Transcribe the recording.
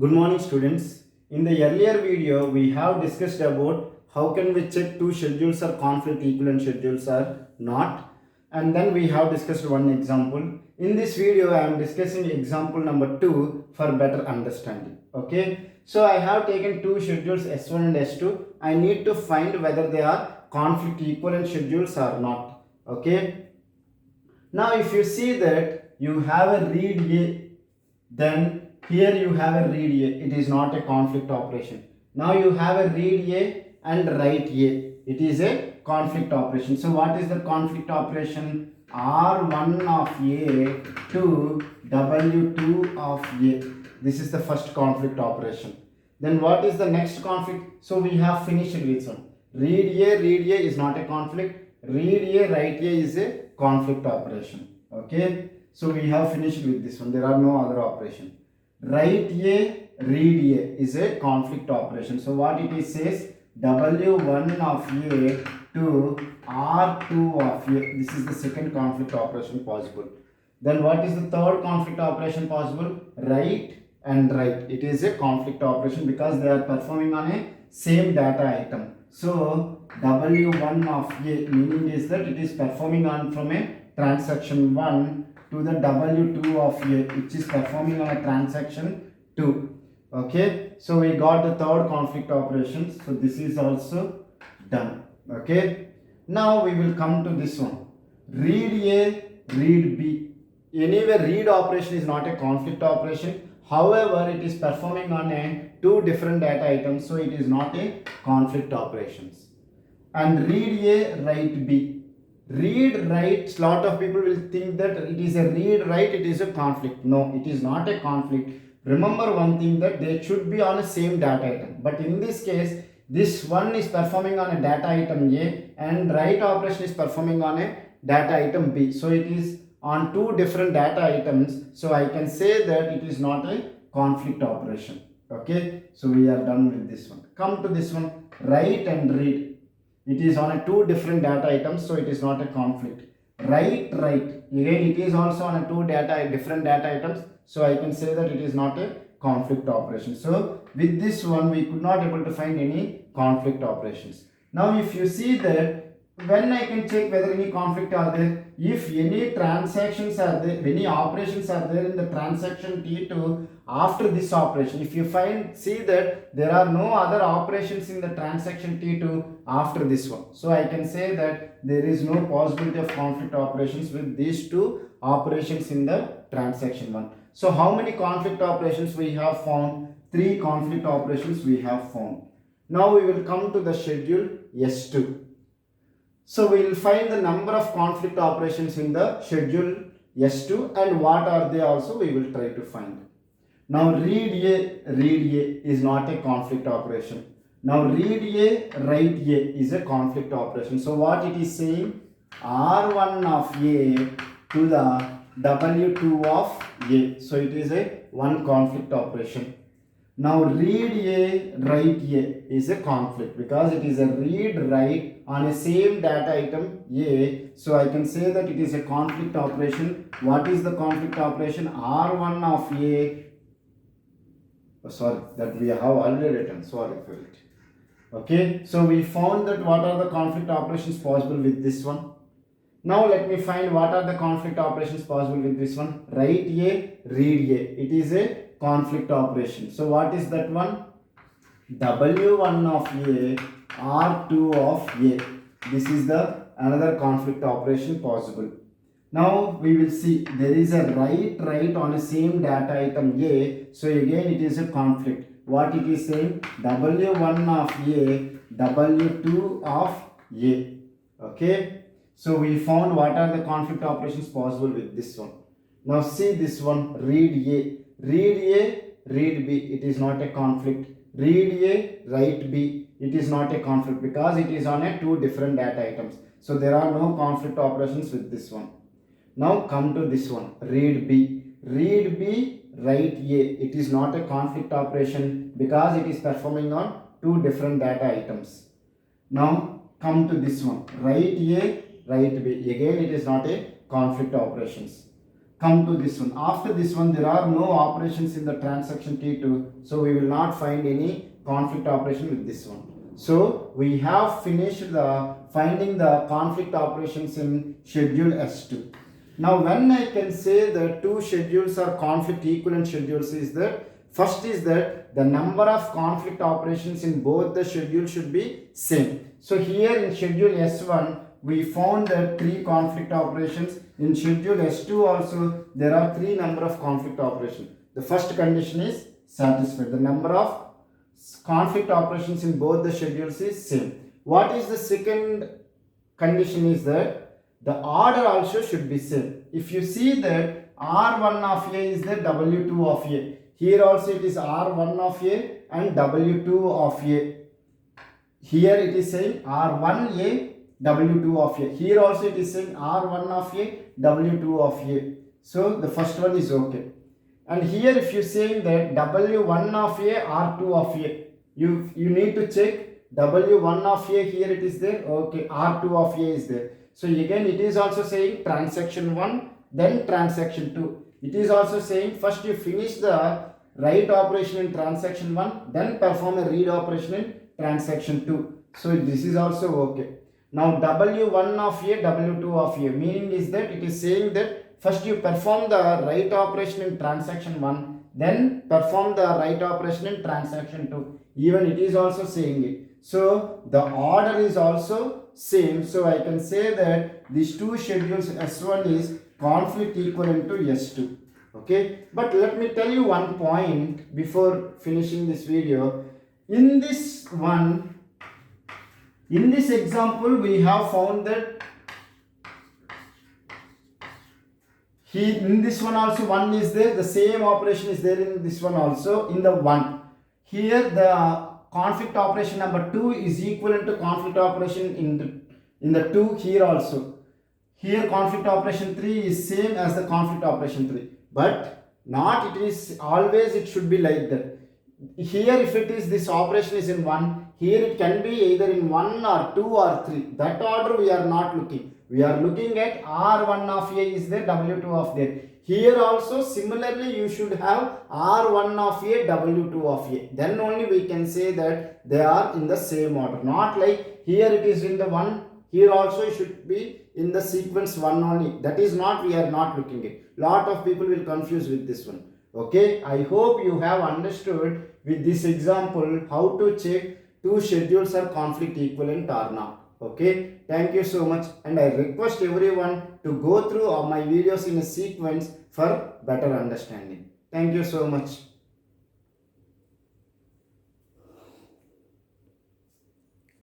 Good morning students. In the earlier video we have discussed about how can we check two schedules are conflict equivalent schedules or not, and then we have discussed one example. In this video I am discussing example number 2 for better understanding. Okay, so I have taken two schedules S1 and S2. I need to find whether they are conflict equivalent schedules or not. Okay, now if you see that you have a read A, then here you have a read A, it is not a conflict operation. Now you have a read A and write A, it is a conflict operation. So what is the conflict operation? R1 of A to W2 of A. This is the first conflict operation. Then what is the next conflict? So we have finished with one. Read A is not a conflict. Read A, write A is a conflict operation. Okay, so we have finished with this one. There are no other operation. Write A, read A is a conflict operation. So what it is says, W1 of A to R2 of A. This is the second conflict operation possible. Then what is the third conflict operation possible? Write and write. It is a conflict operation because they are performing on a same data item. So W1 of A meaning is that it is performing on from a transaction 1 to the W2 of A, which is performing on a transaction 2. Okay, so we got the third conflict operations. So this is also done. Okay, now we will come to this one. Read A, read B. Anyway, read operation is not a conflict operation. However, it is performing on a two different data items, so it is not a conflict operations. And read A, write B. Read write, lot of people will think that it is a read write, it is a conflict. No, it is not a conflict. Remember one thing, that they should be on a same data item, but in this case this one is performing on a data item A and write operation is performing on a data item B. So it is on two different data items, so I can say that it is not a conflict operation. Okay, so we are done with this one. Come to this one, write and read. It is on a two different data items, so it is not a conflict. Write again, it is also on a two different data items, so I can say that it is not a conflict operation. So with this one we could not able to find any conflict operations. Now if you see that, when I can check whether any conflict are there, if any transactions are there, any operations are there in the transaction T2 after this operation, if you see that there are no other operations in the transaction T2 after this one, so I can say that there is no possibility of conflict operations with these two operations in the transaction 1. So how many conflict operations we have found? 3 conflict operations we have found. Now we will come to the schedule S2. So we will find the number of conflict operations in the schedule S2 and what are they also we will try to find. Now read A is not a conflict operation. Now read A, write A is a conflict operation. So what it is saying, R1 of A to the W2 of A. So it is a one conflict operation. Now read A, write A is a conflict because it is a read write on a same data item A. So I can say that it is a conflict operation. What is the conflict operation? R1 of A. Sorry, that we have already written. Sorry for it. Okay, so we found that what are the conflict operations possible with this one. Now let me find what are the conflict operations possible with this one. Write A, read A. It is a conflict operation. So what is that one? W1 of A, R2 of A. This is the another conflict operation possible. Now we will see there is a write on the same data item A. So again it is a conflict. What it is saying? W1 of A, W2 of A. Okay. So we found what are the conflict operations possible with this one. Now see this one, read A. Read A, read B. It is not a conflict. Read A, write B. It is not a conflict because it is on a two different data items. So there are no conflict operations with this one. Now come to this one, read B. Read B, write A. It is not a conflict operation because it is performing on two different data items. Now come to this one, write A, write B. Again it is not a conflict operations. come to this one. After this one, there are no operations in the transaction T2, so we will not find any conflict operation with this one. So we have finished the finding the conflict operations in schedule S2. Now when I can say that two schedules are conflict equivalent schedules is that first is that the number of conflict operations in both the schedules should be same. So here in schedule S1 we found that 3 conflict operations. In schedule S2 also there are 3 number of conflict operations. The first condition is satisfied. The number of conflict operations in both the schedules is same. What is the second condition is that the order also should be same. If you see that R1 of A is the W2 of A. Here also it is R1 of A and W2 of A. Here it is saying R1A, W2 of A. Here also it is saying R1 of A, W2 of A. So the first one is okay. And here if you saying that W1 of A, R2 of A, you need to check W1 of A, here it is there, okay, R2 of A is there. So again it is also saying transaction 1, then transaction 2. It is also saying first you finish the write operation in transaction 1, then perform a read operation in transaction 2. So this is also okay. Now W1 of A, W2 of A, meaning is that it is saying that first you perform the write operation in transaction 1, then perform the write operation in transaction 2. Even it is also saying it. So the order is also same. So I can say that these two schedules S1 is conflict equivalent to S2. Okay, but let me tell you one point before finishing this video. In this one, in this example, we have found that here in this one also 1 is there, the same operation is there in this one also in the 1. Here the conflict operation number 2 is equivalent to conflict operation in the 2 here also. Here conflict operation 3 is same as the conflict operation 3. But not it is always it should be like that. Here if it is this operation is in 1, here it can be either in 1 or 2 or 3. That order we are not looking. We are looking at R1 of A is there, W2 of there. Here also similarly you should have R1 of A, W2 of A. Then only we can say that they are in the same order. Not like here it is in the 1, here also it should be in the sequence 1 only. That is not, we are not looking at. Lot of people will confuse with this one. Okay, I hope you have understood with this example how to check two schedules are conflict equivalent or not. Okay, thank you so much, and I request everyone to go through my videos in a sequence for better understanding. Thank you so much.